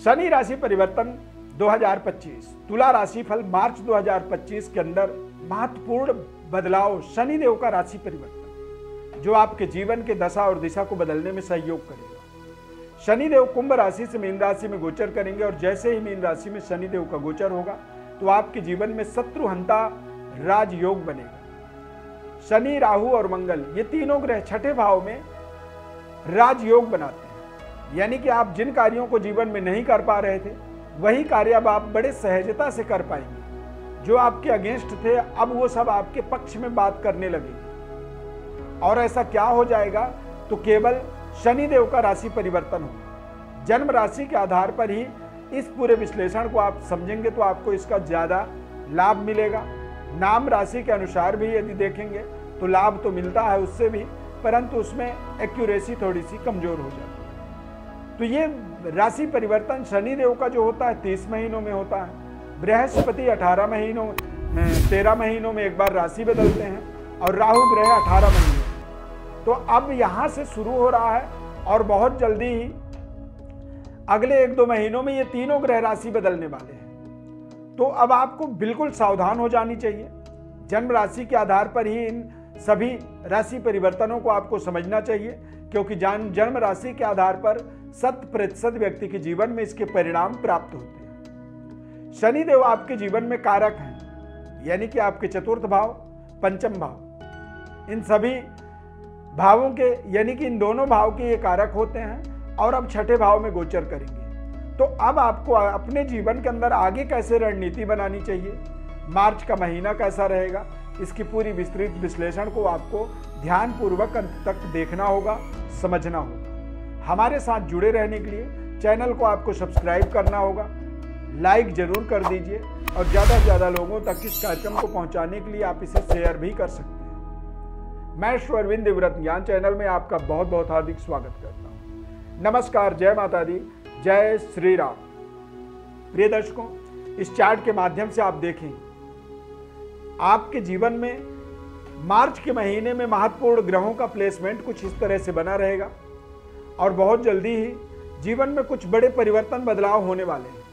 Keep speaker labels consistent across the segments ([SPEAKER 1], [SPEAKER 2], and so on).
[SPEAKER 1] शनि राशि परिवर्तन 2025 तुला राशि फल मार्च 2025 के अंदर महत्वपूर्ण बदलाव शनि देव का राशि परिवर्तन जो आपके जीवन के दशा और दिशा को बदलने में सहयोग करेगा। शनि देव कुंभ राशि से मीन राशि में गोचर करेंगे और जैसे ही मीन राशि में शनि देव का गोचर होगा तो आपके जीवन में शत्रुहंता राजयोग बनेगा। शनि, राहु और मंगल ये तीनों ग्रह छठे भाव में राजयोग बनाते हैं, यानी कि आप जिन कार्यों को जीवन में नहीं कर पा रहे थे वही कार्य अब आप बड़े सहजता से कर पाएंगे। जो आपके अगेंस्ट थे अब वो सब आपके पक्ष में बात करने लगेंगे। और ऐसा क्या हो जाएगा तो केवल शनि देव का राशि परिवर्तन होगा। जन्म राशि के आधार पर ही इस पूरे विश्लेषण को आप समझेंगे तो आपको इसका ज्यादा लाभ मिलेगा। नाम राशि के अनुसार भी यदि देखेंगे तो लाभ तो मिलता है उससे भी, परंतु उसमें एक्यूरेसी थोड़ी सी कमजोर हो जाती है। तो ये राशि परिवर्तन शनि देव का जो होता है 30 महीनों में होता है। बृहस्पति 13 महीनों में एक बार राशि बदलते हैं और राहु ग्रह 18 महीनों। तो अब यहां से शुरू हो रहा है और बहुत जल्दी ही अगले 1-2 महीनों में ये तीनों ग्रह राशि बदलने वाले हैं। तो अब आपको बिल्कुल सावधान हो जानी चाहिए। जन्म राशि के आधार पर ही इन सभी राशि परिवर्तनों को आपको समझना चाहिए, क्योंकि जन्म राशि के आधार पर 100% व्यक्ति के जीवन में इसके परिणाम प्राप्त होते हैं। शनिदेव आपके जीवन में कारक हैं, यानी कि आपके चतुर्थ भाव, पंचम भाव, इन सभी भावों के यानी कि इन दोनों भाव के ये कारक होते हैं और अब छठे भाव में गोचर करेंगे। तो अब आपको अपने जीवन के अंदर आगे कैसे रणनीति बनानी चाहिए, मार्च का महीना कैसा रहेगा, इसकी पूरी विस्तृत विश्लेषण को आपको ध्यानपूर्वक अंत तक देखना होगा, समझना होगा। हमारे साथ जुड़े रहने के लिए चैनल को आपको सब्सक्राइब करना होगा, लाइक जरूर कर दीजिए और ज़्यादा से ज़्यादा लोगों तक इस कार्यक्रम को पहुंचाने के लिए आप इसे शेयर भी कर सकते हैं। मैं श्री अरविंद देवव्रत ज्ञान चैनल में आपका बहुत बहुत हार्दिक स्वागत करता हूँ। नमस्कार, जय माता दी, जय श्री राम। प्रिय दर्शकों, इस चार्ट के माध्यम से आप देखें आपके जीवन में मार्च के महीने में महत्वपूर्ण ग्रहों का प्लेसमेंट कुछ इस तरह से बना रहेगा और बहुत जल्दी ही जीवन में कुछ बड़े परिवर्तन बदलाव होने वाले हैं।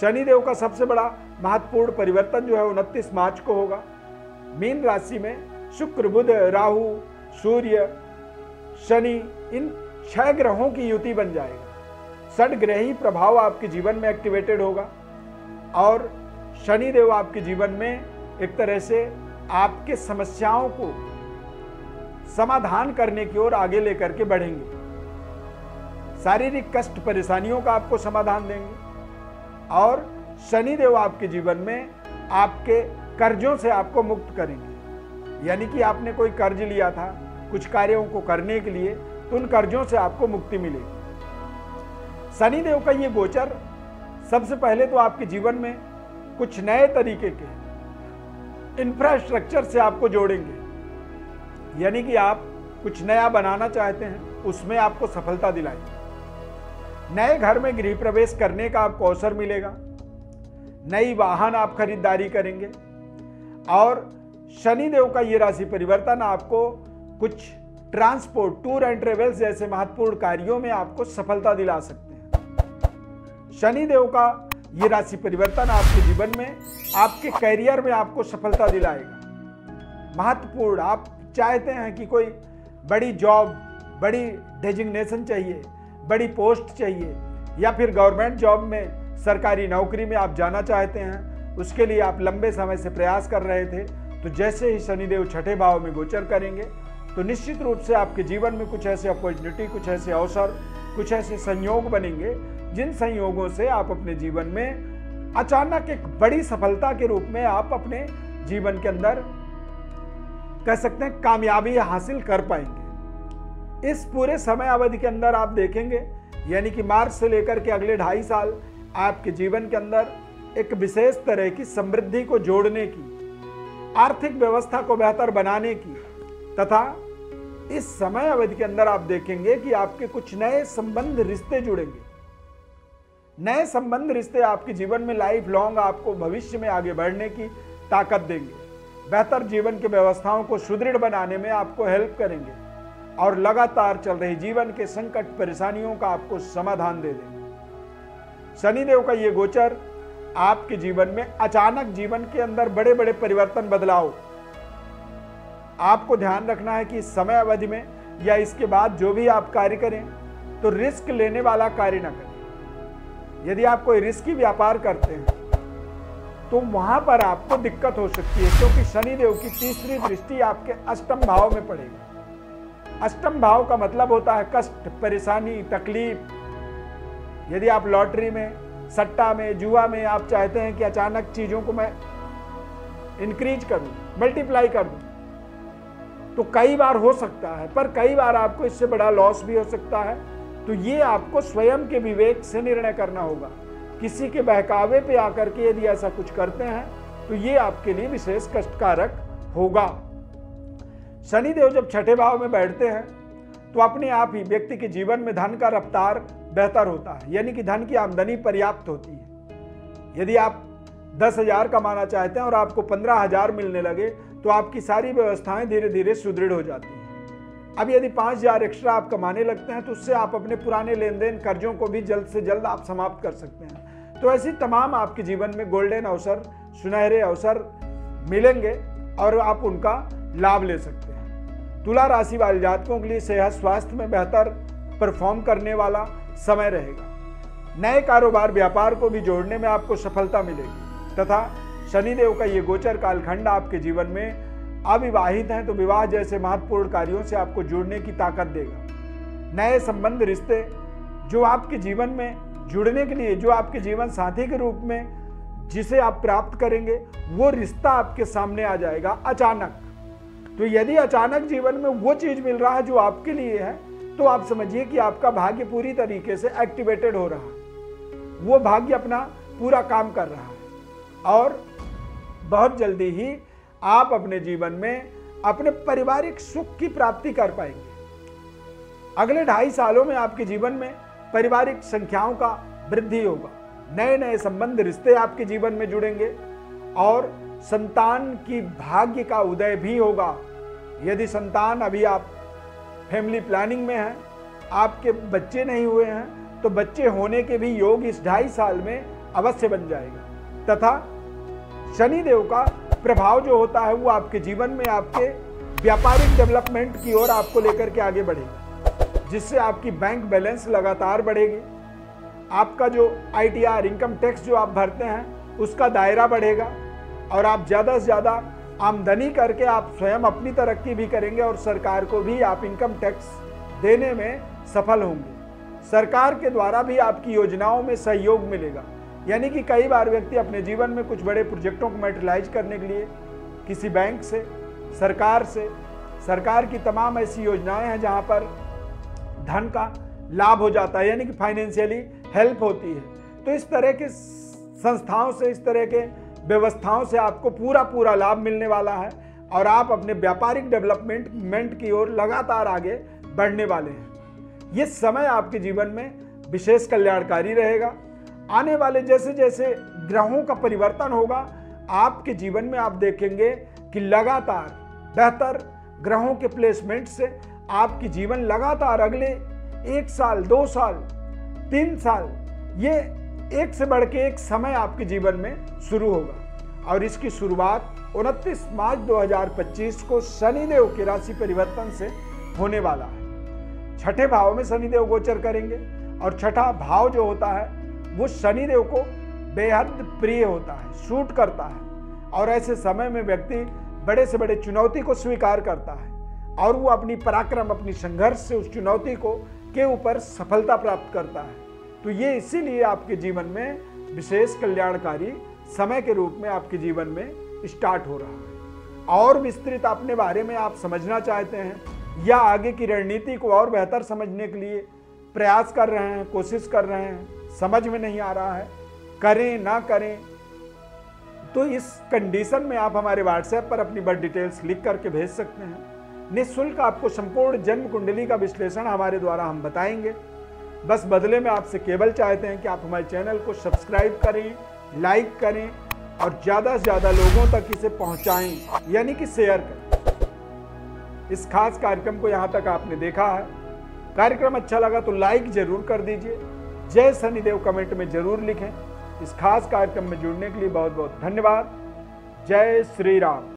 [SPEAKER 1] शनिदेव का सबसे बड़ा महत्वपूर्ण परिवर्तन जो है 29 मार्च को होगा। मीन राशि में शुक्र, बुध, राहु, सूर्य, शनि, इन 6 ग्रहों की युति बन जाएगा। षड्ग्रही प्रभाव आपके जीवन में एक्टिवेटेड होगा और शनिदेव आपके जीवन में एक तरह से आपके समस्याओं को समाधान करने की ओर आगे लेकर के बढ़ेंगे। शारीरिक कष्ट परेशानियों का आपको समाधान देंगे और शनिदेव आपके जीवन में आपके कर्जों से आपको मुक्त करेंगे। यानी कि आपने कोई कर्ज लिया था कुछ कार्यों को करने के लिए, तो उन कर्जों से आपको मुक्ति मिलेगी। शनिदेव का ये गोचर सबसे पहले तो आपके जीवन में कुछ नए तरीके के इंफ्रास्ट्रक्चर से आपको जोड़ेंगे, यानी कि आप कुछ नया बनाना चाहते हैं उसमें आपको सफलता दिलाएंगे। नए घर में गृह प्रवेश करने का आपको अवसर मिलेगा। नई वाहन आप खरीदारी करेंगे और शनिदेव का ये राशि परिवर्तन आपको कुछ ट्रांसपोर्ट, टूर एंड ट्रेवल्स जैसे महत्वपूर्ण कार्यों में आपको सफलता दिला सकते हैं। शनिदेव का ये राशि परिवर्तन आपके जीवन में, आपके करियर में आपको सफलता दिलाएगा। महत्वपूर्ण, आप चाहते हैं कि कोई बड़ी जॉब, बड़ी डेजिग्नेशन चाहिए, बड़ी पोस्ट चाहिए या फिर गवर्नमेंट जॉब में, सरकारी नौकरी में आप जाना चाहते हैं, उसके लिए आप लंबे समय से प्रयास कर रहे थे, तो जैसे ही शनिदेव छठे भाव में गोचर करेंगे तो निश्चित रूप से आपके जीवन में कुछ ऐसे अपॉर्चुनिटी, कुछ ऐसे अवसर, कुछ ऐसे संयोग बनेंगे जिन संयोगों से आप अपने जीवन में अचानक एक बड़ी सफलता के रूप में आप अपने जीवन के अंदर कह सकते हैं कामयाबी हासिल कर पाएंगे। इस पूरे समय अवधि के अंदर आप देखेंगे, यानी कि मार्च से लेकर के अगले 2.5 साल आपके जीवन के अंदर एक विशेष तरह की समृद्धि को जोड़ने की, आर्थिक व्यवस्था को बेहतर बनाने की, तथा इस समय अवधि के अंदर आप देखेंगे कि आपके कुछ नए संबंध, रिश्ते जुड़ेंगे। नए संबंध, रिश्ते आपके जीवन में लाइफ लॉन्ग आपको भविष्य में आगे बढ़ने की ताकत देंगे, बेहतर जीवन की व्यवस्थाओं को सुदृढ़ बनाने में आपको हेल्प करेंगे और लगातार चल रही जीवन के संकट, परेशानियों का आपको समाधान दे देंगे। शनिदेव का ये गोचर आपके जीवन में अचानक जीवन के अंदर बड़े बड़े परिवर्तन, बदलाव। आपको ध्यान रखना है कि इस समय अवधि में या इसके बाद जो भी आप कार्य करें तो रिस्क लेने वाला कार्य ना करें। यदि आप कोई रिस्की व्यापार करते हैं तो वहां पर आपको दिक्कत हो सकती है, क्योंकि शनिदेव की तीसरी दृष्टि आपके अष्टम भाव में पड़ेगी। अष्टम भाव का मतलब होता है कष्ट, परेशानी, तकलीफ। यदि आप लॉटरी में, सट्टा में, जुआ में आप चाहते हैं कि अचानक चीजों को मैं इंक्रीज करूं, मल्टीप्लाई कर दूं, तो कई बार हो सकता है, पर कई बार आपको इससे बड़ा लॉस भी हो सकता है। तो ये आपको स्वयं के विवेक से निर्णय करना होगा। किसी के बहकावे पे आकर के यदि ऐसा कुछ करते हैं तो ये आपके लिए विशेष कष्टकारक होगा। शनिदेव जब छठे भाव में बैठते हैं तो अपने आप ही व्यक्ति के जीवन में धन का रफ्तार बेहतर होता है, यानी कि धन की आमदनी पर्याप्त होती है। यदि आप 10,000 कमाना चाहते हैं और आपको 15,000 मिलने लगे तो आपकी सारी व्यवस्थाएं धीरे धीरे सुदृढ़ हो जाती हैं। अब यदि 5,000 एक्स्ट्रा आप कमाने लगते हैं तो उससे आप अपने पुराने लेन देन, कर्जों को भी जल्द से जल्द आप समाप्त कर सकते हैं। तो ऐसी तमाम आपके जीवन में गोल्डन अवसर, सुनहरे अवसर मिलेंगे और आप उनका लाभ ले सकते हैं। तुला राशि वाले जातकों के लिए सेहत स्वास्थ्य में बेहतर परफॉर्म करने वाला समय रहेगा। नए कारोबार, व्यापार को भी जोड़ने में आपको सफलता मिलेगी तथा शनिदेव का ये गोचर कालखंड आपके जीवन में अविवाहित हैं तो विवाह जैसे महत्वपूर्ण कार्यों से आपको जुड़ने की ताकत देगा। नए संबंध, रिश्ते जो आपके जीवन में जुड़ने के लिए, जो आपके जीवन साथी के रूप में जिसे आप प्राप्त करेंगे, वो रिश्ता आपके सामने आ जाएगा अचानक। तो यदि अचानक जीवन में वो चीज मिल रहा है जो आपके लिए है तो आप समझिए कि आपका भाग्य पूरी तरीके से एक्टिवेटेड हो रहा है, वो भाग्य अपना पूरा काम कर रहा है और बहुत जल्दी ही आप अपने जीवन में अपने पारिवारिक सुख की प्राप्ति कर पाएंगे। अगले 2.5 सालों में आपके जीवन में पारिवारिक संख्याओं का वृद्धि होगा। नए नए संबंध, रिश्ते आपके जीवन में जुड़ेंगे और संतान की भाग्य का उदय भी होगा। यदि संतान, अभी आप फैमिली प्लानिंग में हैं, आपके बच्चे नहीं हुए हैं तो बच्चे होने के भी योग इस 2.5 साल में अवश्य बन जाएगा। तथा शनिदेव का प्रभाव जो होता है वो आपके जीवन में आपके व्यापारिक डेवलपमेंट की ओर आपको लेकर के आगे बढ़ेगा, जिससे आपकी बैंक बैलेंस लगातार बढ़ेगी। आपका जो ITR, इनकम टैक्स जो आप भरते हैं, उसका दायरा बढ़ेगा और आप ज़्यादा से ज़्यादा आमदनी करके आप स्वयं अपनी तरक्की भी करेंगे और सरकार को भी आप इनकम टैक्स देने में सफल होंगे। सरकार के द्वारा भी आपकी योजनाओं में सहयोग मिलेगा, यानी कि कई बार व्यक्ति अपने जीवन में कुछ बड़े प्रोजेक्टों को मैटेरियलाइज करने के लिए किसी बैंक से, सरकार की तमाम ऐसी योजनाएं हैं जहां पर धन का लाभ हो जाता है, यानी कि फाइनेंशियली हेल्प होती है। तो इस तरह के संस्थाओं से, इस तरह के व्यवस्थाओं से आपको पूरा लाभ मिलने वाला है और आप अपने व्यापारिक डेवलपमेंट की ओर लगातार आगे बढ़ने वाले हैं। ये समय आपके जीवन में विशेष कल्याणकारी रहेगा। आने वाले जैसे जैसे ग्रहों का परिवर्तन होगा, आपके जीवन में आप देखेंगे कि लगातार बेहतर ग्रहों के प्लेसमेंट से आपकी जीवन लगातार अगले 1 साल, 2 साल, 3 साल, ये एक से बढ़ के एक समय आपके जीवन में शुरू होगा। और इसकी शुरुआत 29 मार्च 2025 को शनिदेव के राशि परिवर्तन से होने वाला है। छठे भाव में शनिदेव गोचर करेंगे और छठा भाव जो होता है वो शनिदेव को बेहद प्रिय होता है, सूट करता है और ऐसे समय में व्यक्ति बड़े से बड़े चुनौती को स्वीकार करता है और वो अपनी पराक्रम, अपनी संघर्ष से उस चुनौती को के ऊपर सफलता प्राप्त करता है। तो ये इसीलिए आपके जीवन में विशेष कल्याणकारी समय के रूप में आपके जीवन में स्टार्ट हो रहा है। और विस्तृत अपने बारे में आप समझना चाहते हैं या आगे की रणनीति को और बेहतर समझने के लिए प्रयास कर रहे हैं, कोशिश कर रहे हैं, समझ में नहीं आ रहा है, करें ना करें, तो इस कंडीशन में आप हमारे व्हाट्सएप पर अपनी बर्थ डिटेल्स लिख करके भेज सकते हैं। निःशुल्क आपको संपूर्ण जन्म कुंडली का विश्लेषण हमारे द्वारा हम बताएंगे। बस बदले में आपसे केवल चाहते हैं कि आप हमारे चैनल को सब्सक्राइब करें, लाइक करें और ज़्यादा से ज़्यादा लोगों तक इसे पहुंचाएं, यानी कि शेयर करें। इस खास कार्यक्रम को यहाँ तक आपने देखा है, कार्यक्रम अच्छा लगा तो लाइक जरूर कर दीजिए, जय शनिदेव कमेंट में जरूर लिखें। इस खास कार्यक्रम में जुड़ने के लिए बहुत बहुत धन्यवाद। जय श्री राम।